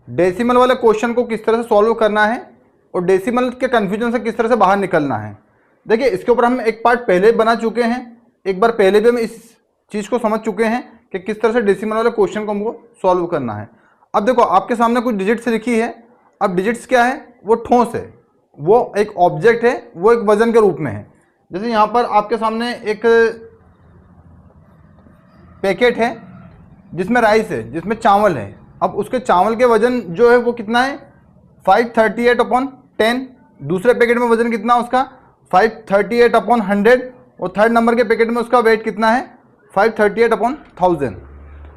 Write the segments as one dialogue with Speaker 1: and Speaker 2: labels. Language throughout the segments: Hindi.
Speaker 1: डेसिमल वाले क्वेश्चन को किस तरह से सॉल्व करना है और डेसिमल के कन्फ्यूजन से किस तरह से बाहर निकलना है। देखिए इसके ऊपर हम एक पार्ट पहले बना चुके हैं, एक बार पहले भी हम इस चीज़ को समझ चुके हैं कि किस तरह से डेसिमल वाले क्वेश्चन को हमको सॉल्व करना है। अब देखो आपके सामने कुछ डिजिट्स लिखी है। अब डिजिट्स क्या है, वो ठोस है, वो एक ऑब्जेक्ट है, वो एक वजन के रूप में है। जैसे यहाँ पर आपके सामने एक पैकेट है जिसमें राइस है, जिसमें चावल है। अब उसके चावल के वजन जो है वो कितना है 538/10। दूसरे पैकेट में वजन कितना उसका 538/100 और थर्ड नंबर के पैकेट में उसका वेट कितना है 538/1000।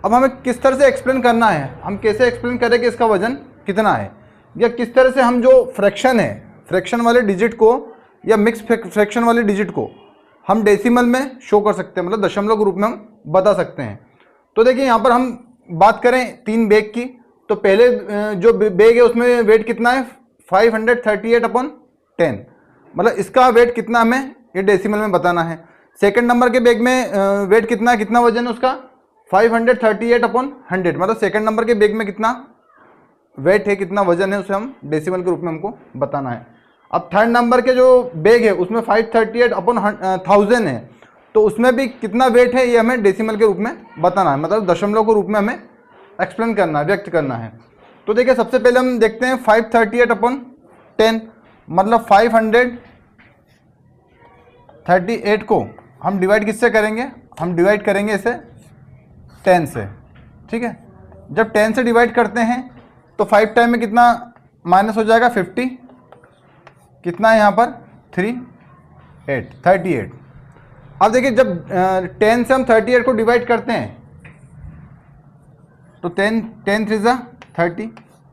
Speaker 1: अब हमें किस तरह से एक्सप्लेन करना है, हम कैसे एक्सप्लेन करें कि इसका वजन कितना है, या किस तरह से हम जो फ्रैक्शन है, फ्रैक्शन वाले डिजिट को या मिक्स फ्रैक्शन वाले डिजिट को हम डेसिमल में शो कर सकते हैं, मतलब दशमलव के रूप में हम बता सकते हैं। तो देखिए यहाँ पर हम बात करें 3 बैग की, तो पहले जो बैग है उसमें वेट कितना है 538/10, मतलब इसका वेट कितना हमें ये डेसिमल में बताना है। सेकंड नंबर के बैग में वेट कितना है, कितना वजन है उसका 538/100, मतलब सेकंड नंबर के बैग में कितना वेट है, कितना वजन है, उसे हम डेसिमल के रूप में हमको बताना है। अब थर्ड नंबर के जो बैग है उसमें 538/1000 है, तो उसमें भी कितना वेट है ये हमें डेसिमल के रूप में बताना है, मतलब दशमलव के रूप में हमें एक्सप्लेन करना है, व्यक्त करना है। तो देखिए सबसे पहले हम देखते हैं 538/10, मतलब 538 को हम डिवाइड किससे करेंगे, हम डिवाइड करेंगे इसे 10 से, ठीक है। जब 10 से डिवाइड करते हैं तो 5 टाइम में कितना माइनस हो जाएगा 50, कितना है यहाँ पर 38। अब देखिए जब 10 से हम 38 को डिवाइड करते हैं तो 10 3 × 30,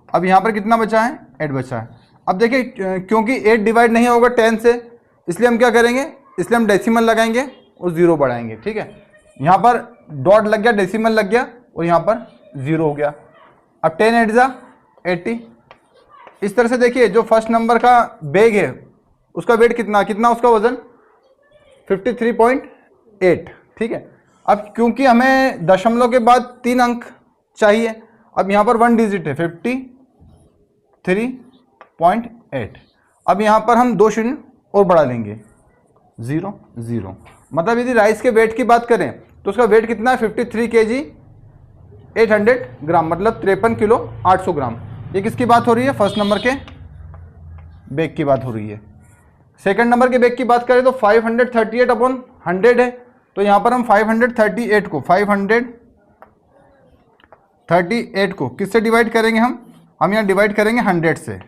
Speaker 1: अब यहाँ पर कितना बचा है 8 बचा है। अब देखिए क्योंकि 8 डिवाइड नहीं होगा 10 से, इसलिए हम क्या करेंगे, इसलिए हम डेसिमल लगाएंगे और 0 बढ़ाएंगे, ठीक है। यहाँ पर डॉट लग गया, डेसिमल लग गया और यहाँ पर 0 हो गया। अब 10 8 × 80। इस तरह से देखिए जो फर्स्ट नंबर का बैग है उसका वेट कितना उसका वजन 53.8, ठीक है। अब क्योंकि हमें दशमलव के बाद 3 अंक चाहिए, अब यहाँ पर 1 डिजिट है 53.8। अब यहाँ पर हम 2 शून्य और बढ़ा लेंगे 0 0, मतलब यदि राइस के वेट की बात करें तो उसका वेट कितना है 53 kg 800 ग्राम, मतलब 53 किलो 800 ग्राम। ये किसकी बात हो रही है, फर्स्ट नंबर के बैग की बात हो रही है। सेकंड नंबर के बैग की बात करें तो 538/100 है, तो यहाँ पर हम 538 को किससे डिवाइड करेंगे, हम यहाँ डिवाइड करेंगे 100 से,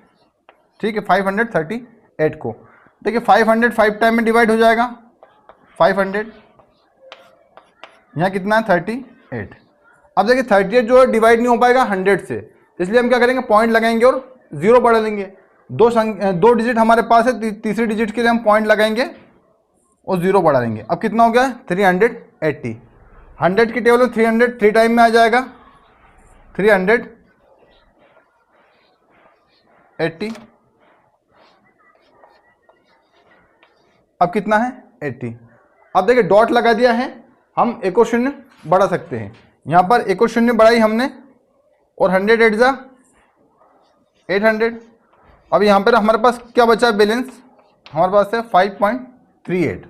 Speaker 1: ठीक है। 538 को देखिए 500 5 टाइम में डिवाइड हो जाएगा 500, यहाँ कितना है 38। अब देखिए 38 जो है डिवाइड नहीं हो पाएगा 100 से, इसलिए हम क्या करेंगे पॉइंट लगाएंगे और 0 बढ़ा लेंगे। 2 डिजिट हमारे पास है, तीसरी डिजिट के लिए हम पॉइंट लगाएंगे और 0 बढ़ा देंगे। अब कितना हो गया 380। 100 की टेबल में 300 3 टाइम में आ जाएगा 380। अब कितना है 80। अब देखिए डॉट लगा दिया है, हम एक और शून्य बढ़ा सकते हैं। यहाँ पर एक और शून्य बढ़ाई हमने और 100 8 × 800। अब यहाँ पर हमारे पास क्या बचा बैलेंस, हमारे पास है 5.38।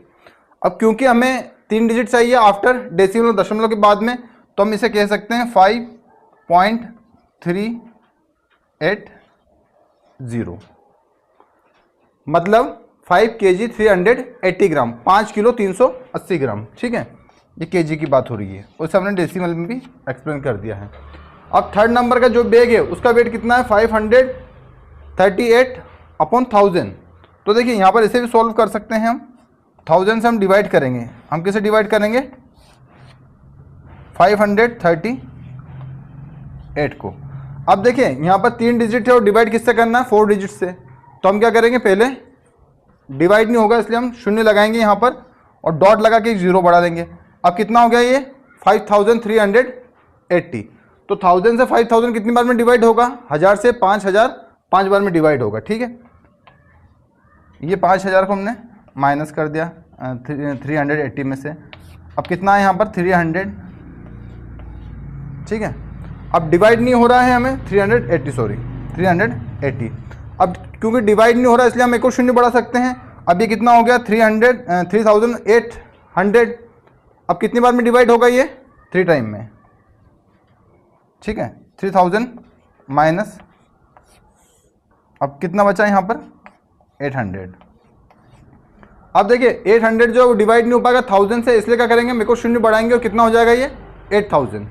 Speaker 1: अब क्योंकि हमें 3 डिजिट चाहिए आफ्टर डेसिमल दशमलव के बाद में, तो हम इसे कह सकते हैं 5.380, मतलब 5 kg 380 ग्राम, 5 किलो 380 ग्राम, ठीक है। ये केजी की बात हो रही है, उसे हमने डेसिमल में भी एक्सप्लेन कर दिया है। अब थर्ड नंबर का जो बैग है उसका वेट कितना है 538/1000। तो देखिए यहाँ पर इसे भी सॉल्व कर सकते हैं हम, 1000 से हम डिवाइड करेंगे, हम किसे डिवाइड करेंगे 538 को। अब देखिए यहाँ पर 3 डिजिट है और डिवाइड किससे करना है 4 डिजिट से, तो हम क्या करेंगे पहले डिवाइड नहीं होगा इसलिए हम शून्य लगाएंगे यहाँ पर और डॉट लगा के 0 बढ़ा देंगे। अब कितना हो गया ये 5380। तो 1000 से 5000 कितनी बार में डिवाइड होगा, 1000 से 5000 5 बार में डिवाइड होगा, ठीक है। ये 5000 को हमने माइनस कर दिया 380 में से। अब कितना है यहाँ पर 300, ठीक है। अब डिवाइड नहीं हो रहा है हमें 380, सॉरी 380। अब क्योंकि डिवाइड नहीं हो रहा इसलिए हम एक और शून्य बढ़ा सकते हैं। अब ये कितना हो गया 3800। अब कितनी बार में डिवाइड होगा ये 3 टाइम में, ठीक है। 3000 माइनस, अब कितना बचा यहाँ पर 800। अब देखिए 800 जो डिवाइड नहीं हो पाएगा 1000 से, इसलिए क्या करेंगे, मेरे को शून्य बढ़ाएंगे और कितना हो जाएगा ये 8000।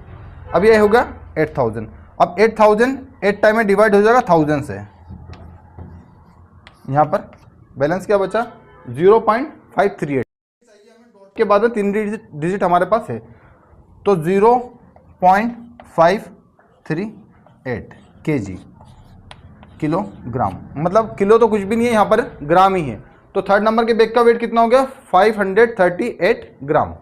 Speaker 1: अब ये होगा 8000। अब 8000 8 टाइम में डिवाइड हो जाएगा 1000 से। यहाँ पर बैलेंस क्या बचा 0.538 के बाद में 3 डिजिट हमारे पास है, तो 0.538 kg, किलोग्राम। मतलब किलो तो कुछ भी नहीं है यहाँ पर, ग्राम ही है। तो थर्ड नंबर के बैग का वेट कितना हो गया 538 ग्राम,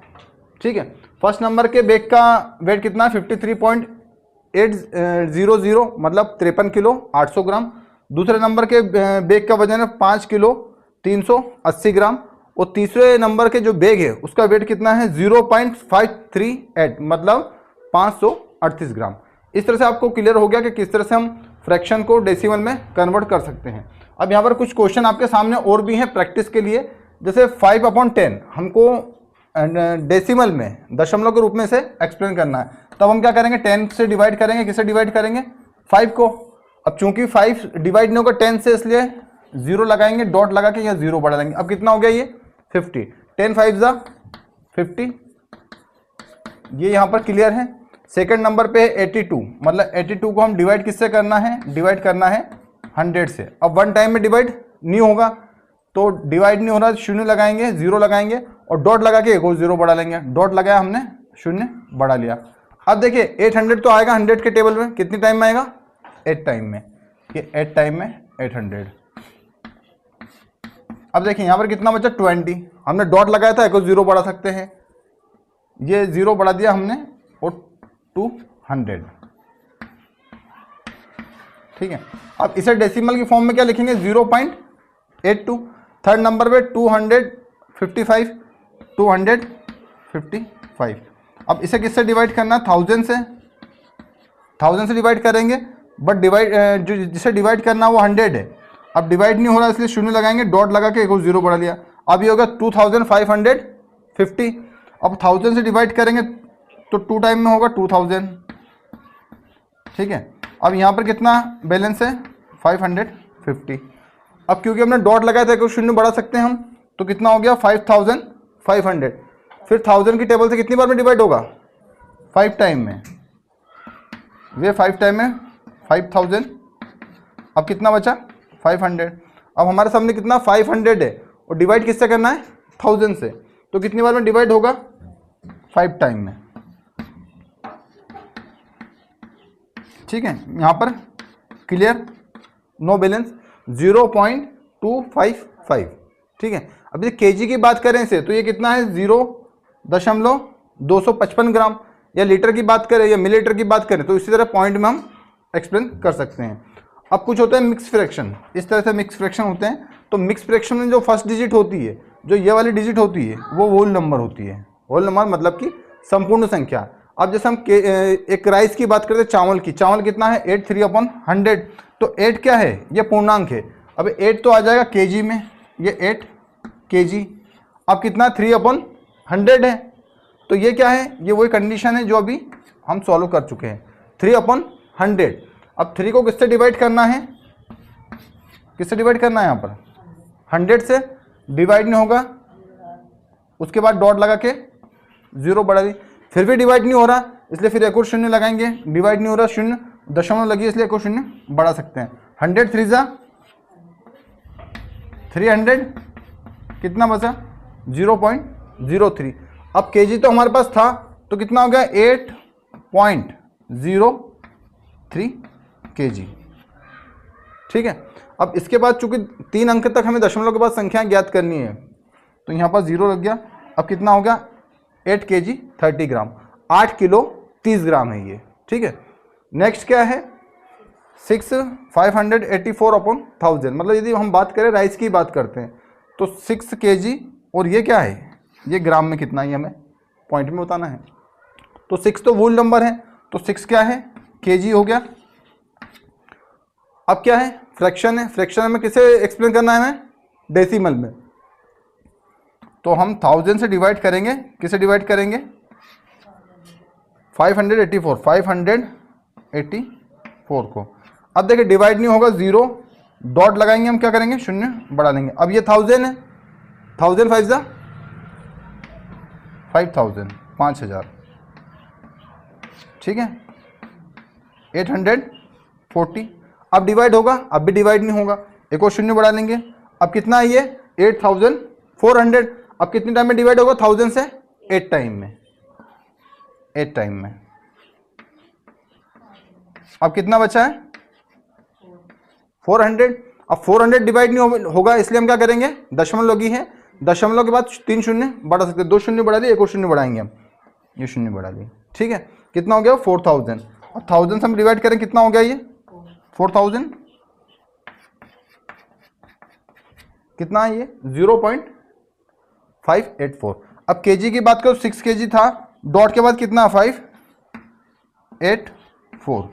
Speaker 1: ठीक है। फर्स्ट नंबर के बैग का वेट कितना है 53.800, मतलब 53 किलो 800 ग्राम। दूसरे नंबर के बैग का वजन है 5 किलो 380 ग्राम। और तीसरे नंबर के जो बैग है उसका वेट कितना है 0.538, मतलब 538 ग्राम। इस तरह से आपको क्लियर हो गया कि किस तरह से हम फ्रैक्शन को डेसिमल में कन्वर्ट कर सकते हैं। अब यहाँ पर कुछ क्वेश्चन आपके सामने और भी हैं प्रैक्टिस के लिए। जैसे 5/10 हमको डेसिमल में दशमलव के रूप में से एक्सप्लेन करना है, तब हम क्या करेंगे 10 से डिवाइड करेंगे। किससे डिवाइड करेंगे 5 को। अब चूंकि 5 डिवाइड नहीं होगा 10 से, इसलिए 0 लगाएंगे, डॉट लगा के या 0 बढ़ा लेंगे। अब कितना हो गया ये 50, 10 5 जा 50, ये यहाँ पर क्लियर है। सेकंड नंबर पे है 82, मतलब 82 को हम डिवाइड किससे करना है, डिवाइड करना है 100 से। अब 1 टाइम में डिवाइड नहीं होगा, तो डिवाइड नहीं हो रहा, शून्य लगाएंगे, 0 लगाएंगे और डॉट लगा के एक और 0 बढ़ा लेंगे। डॉट लगाया हमने, शून्य बढ़ा लिया। अब देखिए 800 तो आएगा 100 के टेबल में, कितनी टाइम में आएगा 8 टाइम में, ये 8 टाइम में 800। अब देखिए यहाँ पर कितना बचा 20, हमने डॉट लगाया था, एक और 0 बढ़ा सकते हैं, ये 0 बढ़ा दिया हमने और 200, ठीक है। अब इसे डेसिमल की फॉर्म में क्या लिखेंगे 0.82। थर्ड नंबर पे 255, 255। अब इसे किससे डिवाइड करना है 1000 से, 1000 से डिवाइड करेंगे, बट डिवाइड जो जिसे डिवाइड करना है वो 100 है। अब डिवाइड नहीं हो रहा इसलिए शून्य लगाएंगे, डॉट लगा के एक और 0 बढ़ा लिया। अब ये होगा 2550। अब 1000 से डिवाइड करेंगे तो 2 टाइम में होगा 2000, ठीक है। अब यहाँ पर कितना बैलेंस है 550। अब क्योंकि हमने डॉट लगाया था, शून्य बढ़ा सकते हैं हम, तो कितना हो गया 5500। फिर 1000 की टेबल से कितनी बार में डिवाइड होगा 5 टाइम में, वे 5 टाइम में 5000। अब कितना बचा 500। अब हमारे सामने कितना 500 है और डिवाइड किससे करना है 1000 से, तो कितनी बार में डिवाइड होगा 5 टाइम में, ठीक है। यहाँ पर क्लियर, नो बैलेंस 0.255, ठीक है। अब ये केजी की बात करें इसे, तो ये कितना है 0.255 ग्राम, या लीटर की बात करें या मिलीलीटर की बात करें तो इसी तरह पॉइंट में हम एक्सप्लेन कर सकते हैं। अब कुछ होता है मिक्स फ्रैक्शन, इस तरह से मिक्स फ्रैक्शन होते हैं। तो मिक्स फ्रैक्शन में जो फर्स्ट डिजिट होती है, जो ये वाली डिजिट होती है, वो होल नंबर होती है। होल नंबर मतलब कि संपूर्ण संख्या। अब जैसे हम एक राइस की बात करते हैं, चावल की, चावल कितना है 83/100, तो 8 क्या है, ये पूर्णांक है। अब 8 तो आ जाएगा केजी में, ये 8 केजी। अब कितना 3/100 है, तो ये क्या है, ये वही कंडीशन है जो अभी हम सॉल्व कर चुके हैं, 3/100। अब 3 को किससे डिवाइड करना है, किससे डिवाइड करना है, यहाँ पर 100 से डिवाइड नहीं होगा, उसके बाद डॉट लगा के 0 बढ़ा दी। फिर भी डिवाइड नहीं हो रहा, इसलिए फिर एक और शून्य लगाएंगे, डिवाइड नहीं हो रहा, शून्य दशमलव लगी इसलिए एक और शून्य बढ़ा सकते हैं। 100 3 जा 300, कितना बचा 0.03। अब केजी तो हमारे पास था, तो कितना हो गया 8.03 केजी, ठीक है। अब इसके बाद चूंकि 3 अंक तक हमें दशमलव के बाद संख्या ज्ञात करनी है, तो यहाँ पर 0 लग गया। अब कितना हो गया 8 kg 30 ग्राम, 8 किलो 30 ग्राम है ये, ठीक है। नेक्स्ट क्या है 584/1000, मतलब यदि हम बात करें राइस की बात करते हैं तो 6 kg, और ये क्या है, ये ग्राम में कितना, ये हमें पॉइंट में बताना है। तो 6 तो वोल नंबर है, तो 6 क्या है केजी हो गया। अब क्या है, फ्रैक्शन है। फ्रैक्शन में किसे एक्सप्लेन करना है हमें, डेसिमल में। तो हम 1000 से डिवाइड करेंगे, किसे डिवाइड करेंगे, 584 को। अब देखिए डिवाइड नहीं होगा, 0 डॉट लगाएंगे, हम क्या करेंगे, शून्य बढ़ा देंगे। अब ये 1000 है, 1000 5 जा 5000, 5000, ठीक है, 840। अब डिवाइड होगा, अब भी डिवाइड नहीं होगा, एक और शून्य बढ़ा लेंगे। अब कितना है ये, 8400। अब कितने टाइम में डिवाइड होगा, 1000 से, 8 टाइम में, 8 टाइम में। अब कितना बचा है, 400। अब 400 डिवाइड नहीं होगा, इसलिए हम क्या करेंगे, दशमलव लगी है, दशमलव के बाद 3 शून्य बढ़ा सकते हैं, 2 शून्य बढ़ा दिए, एक और शून्य बढ़ाएंगे हम, ये शून्य बढ़ा दिए, ठीक है। कितना हो गया, 4000। और 1000 से हम डिवाइड करें, कितना हो गया ये 4000, कितना है ये 0.584। अब केजी की बात करो, 6 केजी था, डॉट के बाद कितना, 584।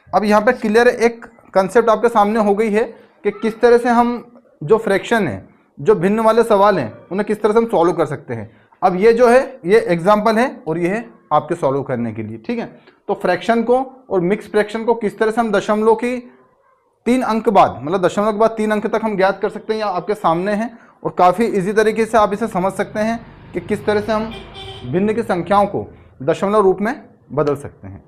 Speaker 1: अब यहाँ पे क्लियर एक कंसेप्ट आपके सामने हो गई है कि किस तरह से हम जो फ्रैक्शन है, जो भिन्न वाले सवाल हैं, उन्हें किस तरह से हम सॉल्व कर सकते हैं। अब ये जो है ये एग्जाम्पल है और ये है आपके सॉल्व करने के लिए, ठीक है। तो फ्रैक्शन को और मिक्स फ्रैक्शन को किस तरह से हम दशमलव की 3 अंक बाद, मतलब दशमलव के बाद 3 अंक तक हम ज्ञात कर सकते हैं, या आपके सामने है, और काफ़ी इजी तरीके से आप इसे समझ सकते हैं कि किस तरह से हम भिन्न की संख्याओं को दशमलव रूप में बदल सकते हैं।